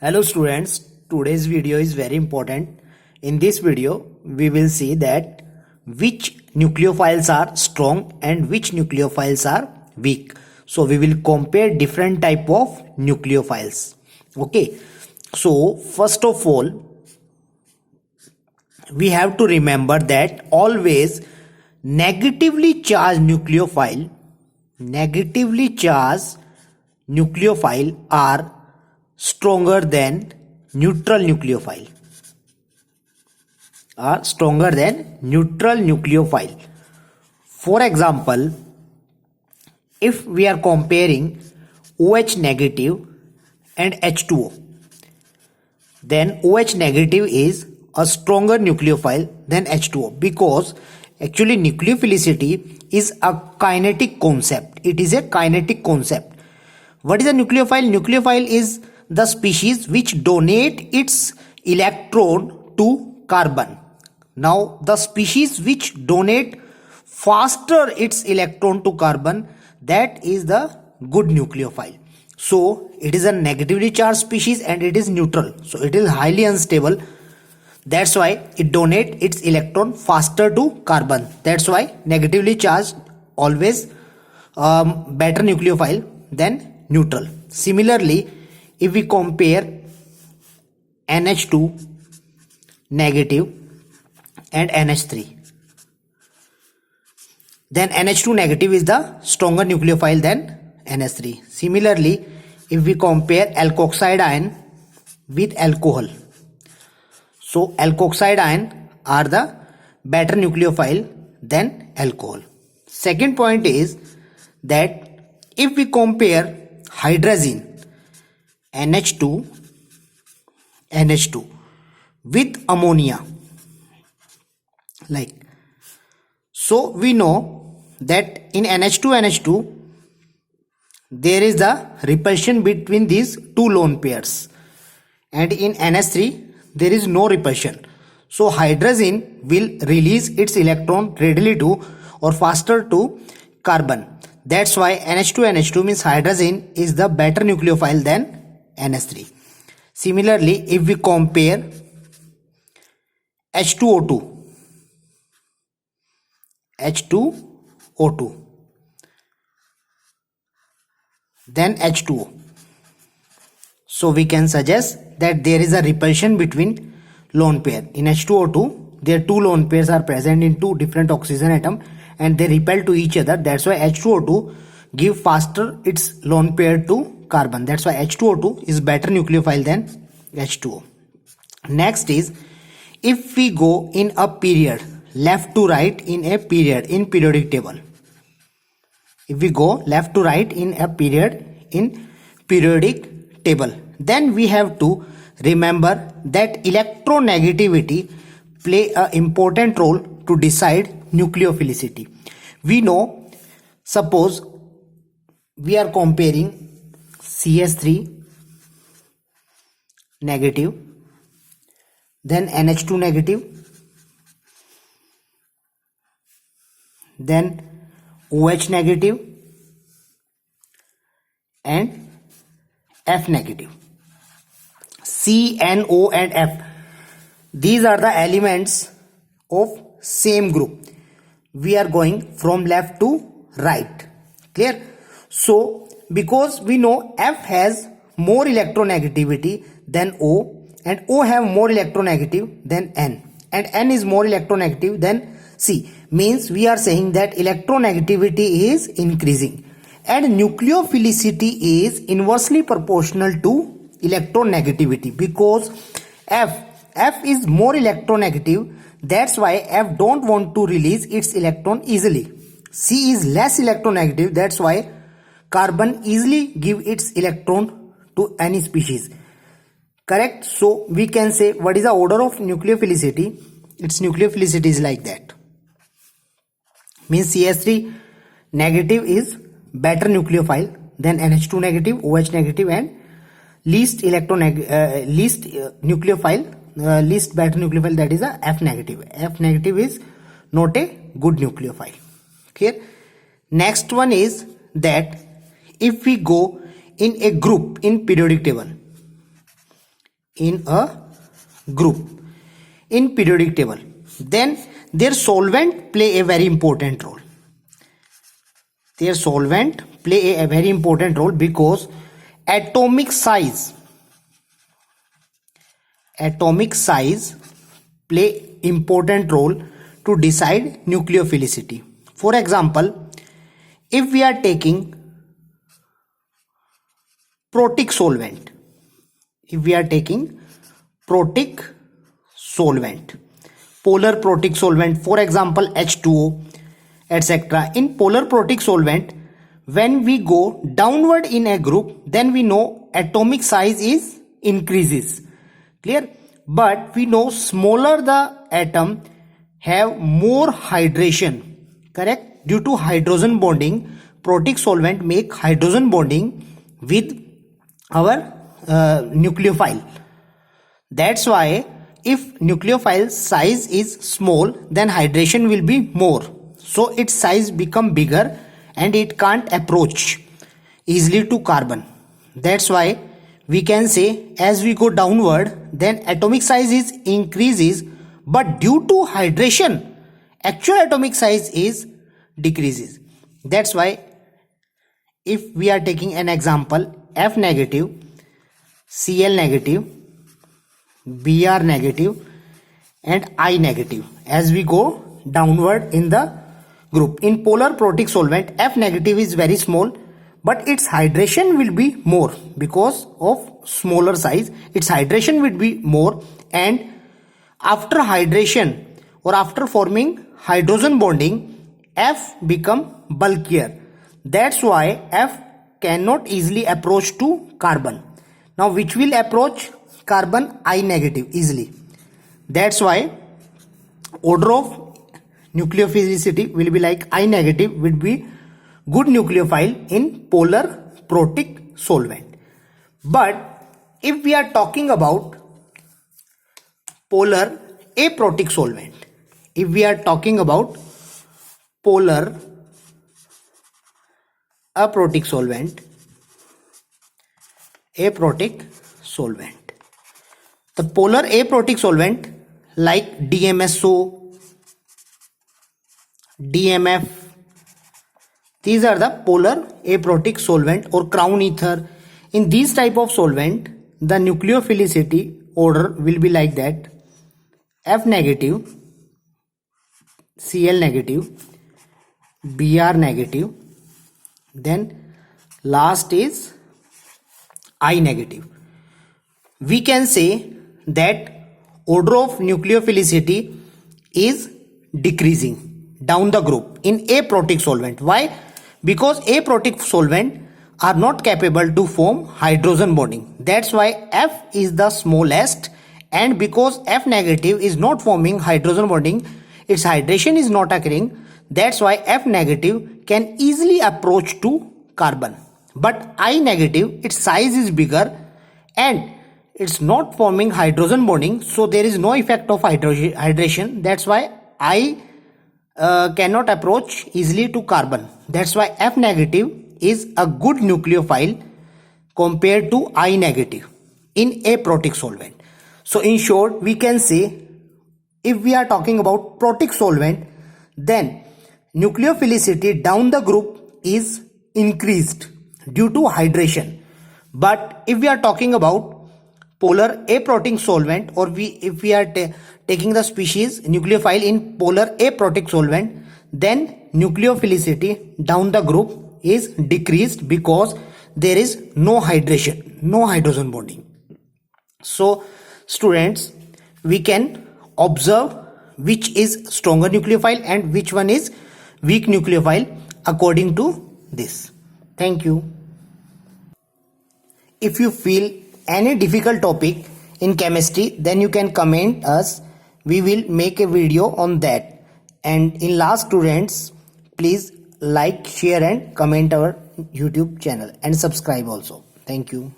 Hello students, today's video is very important. In this video, we will see that which nucleophiles are strong and which nucleophiles are weak. So we will compare different type of nucleophiles. Okay. So first of all, we have to remember that always negatively charged nucleophile are stronger than neutral nucleophile. For example, if we are comparing OH negative and H2O, then OH negative is a stronger nucleophile than H2O because actually nucleophilicity is a kinetic concept. It is a kinetic concept. What is a nucleophile? Nucleophile is the species which donate its electron to carbon. Now the species which donate faster its electron to carbon, that is the good nucleophile. So it is a negatively charged species and it is neutral, so it is highly unstable. That's why it donates its electron faster to carbon. That's why negatively charged always better nucleophile than neutral. Similarly, if we compare NH2 negative and NH3, then NH2 negative is the stronger nucleophile than NH3. Similarly, if we compare alkoxide ion with alcohol, so alkoxide ion are the better nucleophile than alcohol. Second point is that if we compare hydrazine NH2 with ammonia, like, so we know that in NH2 there is the repulsion between these two lone pairs, and in NH3 there is no repulsion. So hydrazine will release its electron readily to or faster to carbon. That's why NH2 means hydrazine is the better nucleophile than NH3. Similarly, if we compare H2O2, then H2O, so we can suggest that there is a repulsion between lone pair. In H2O2, their two lone pairs are present in two different oxygen atom and they repel to each other. That's why H2O2 give faster its lone pair to carbon. That's why H2O2 is better nucleophile than H2O. Next is, if we go in a period left to right in a period in periodic table, if we go left to right in a period in periodic table, then we have to remember that electronegativity play an important role to decide nucleophilicity. We know, suppose we are comparing CH3 negative, then NH2 negative, then OH negative and F negative. C, N, O and F, these are the elements of same group. We are going from left to right. Clear? So because we know F has more electronegativity than O and O have more electronegative than N, and N is more electronegative than C, means we are saying that electronegativity is increasing and nucleophilicity is inversely proportional to electronegativity because F is more electronegative. That's why F don't want to release its electron easily. C is less electronegative. That's why carbon easily give its electron to any species. Correct? So we can say, what is the order of nucleophilicity? Its nucleophilicity is like that. Means CH3 negative is better nucleophile than NH2 negative, OH negative, and least better nucleophile, that is a F negative. F negative is not a good nucleophile. Clear? Next one is that if we go in a group in periodic table, in a group in periodic table, then their solvent play a very important role. Their solvent play a very important role because atomic size play important role to decide nucleophilicity. For example, if we are taking protic solvent, polar protic solvent, for example H2O, etc. In polar protic solvent, when we go downward in a group, then we know atomic size is increases. Clear? But we know smaller the atom have more hydration. Correct? Due to hydrogen bonding, protic solvent make hydrogen bonding with our nucleophile. That's why if nucleophile size is small, then hydration will be more. So its size become bigger and it can't approach easily to carbon. That's why we can say as we go downward, then atomic size is increases, but due to hydration, actual atomic size is decreases. That's why if we are taking an example, F negative, Cl negative, Br negative and I negative, as we go downward in the group. In polar protic solvent, F negative is very small, but its hydration will be more because of smaller size. Its hydration will be more, and after hydration or after forming hydrogen bonding, F become bulkier. That's why F cannot easily approach to carbon. Now which will approach carbon? I negative easily. That's why order of nucleophilicity will be like I negative will be good nucleophile in polar protic solvent. But if we are talking about polar aprotic solvent, aprotic solvent, the polar aprotic solvent like DMSO, DMF, these are the polar aprotic solvent or crown ether. In these type of solvent, the nucleophilicity order will be like that: F negative, Cl negative, Br negative, then last is I negative. We can say that order of nucleophilicity is decreasing down the group in aprotic solvent. Why? Because aprotic solvent are not capable to form hydrogen bonding. That's why F is the smallest, and because F negative is not forming hydrogen bonding, its hydration is not occurring. That's why F negative can easily approach to carbon. But I negative, its size is bigger and it's not forming hydrogen bonding, so there is no effect of hydration. That's why I cannot approach easily to carbon. That's why F negative is a good nucleophile compared to I negative in aprotic solvent. So in short, we can say if we are talking about protic solvent, then nucleophilicity down the group is increased due to hydration. But if we are talking about polar aprotic solvent, or if we are taking the species nucleophile in polar aprotic solvent, then nucleophilicity down the group is decreased because there is no hydration, no hydrogen bonding. So students, we can observe which is stronger nucleophile and which one is weak nucleophile according to this. Thank you. If you feel any difficult topic in chemistry, then you can comment us. We will make a video on that. And in last, students, please like, share and comment our YouTube channel and subscribe also. Thank you.